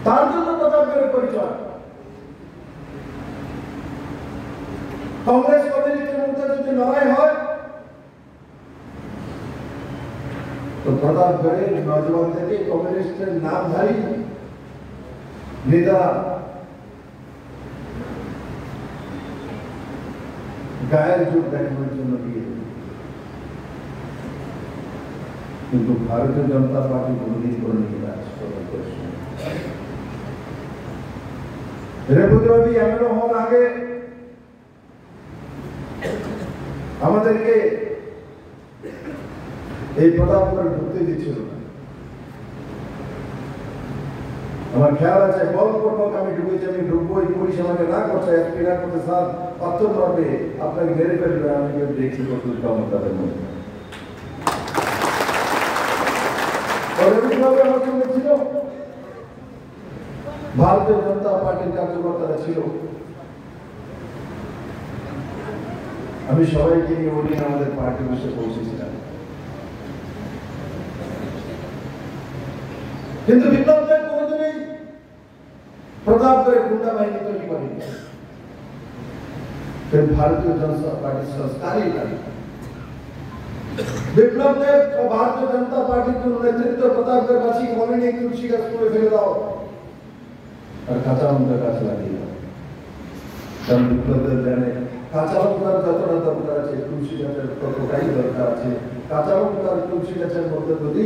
তার জন্য প্রতাপগড়ের পরিচয়। কংগ্রেস কমিউনিস্টের মধ্যে যদি লড়াই হয় তো প্রতাপগড়ের নজওয়ান থেকে কমিউনিস্টের নামধারী নেতা গায়ের জোর দেখানোর জন্য গিয়ে, কিন্তু ভারতীয় জনতা পার্টি কোনদিন করে নিয়ে রেপুদেবাদী এমএলএ হওয়ার আগে আমাদেরকে এই প্রতাপগড়ে ঢুকতে দিচ্ছিল না। আমার খেয়াল আছে বল করবো আমি ঢুকেছি, আমি ঢুকবো, এই পুলিশ আমাকে না করছে, এসপি না করতে, স্যার পাত্র পারবে আপনাকে মেরে ফেলবে, আমি দেখছি কত তাদের মধ্যে আমার সঙ্গে ছিল। ভারতীয় জনতা পার্টির কার্যকর্তারা ছিল। আমি সবাইকে নিয়ে বলি আমাদের পার্টি বসে পৌঁছেছিলাম, কিন্তু বিপ্লবদের কোনদিনই প্রতাপগড়ে গুন্ডা বাহিনী তৈরি করেনি। ভারতীয় জনতা পার্টির সংস্কারই নাই। বিপ্লবদের ও ভারতীয় জনতা পার্টির কোন নেতৃত্ব প্রতাপগড়বাসীকে বলেনি তুলসী গাছ করে ফেলে দাও আর কাঁচা লঙ্কা গাছ লাগিয়ে দাও। কারণ বিপ্লবদের জানে কাঁচা লঙ্কার যতটা দরকার আছে তুলসী গাছের ততটাই দরকার আছে। কাঁচা লঙ্কার তুলসী গাছের মধ্যে যদি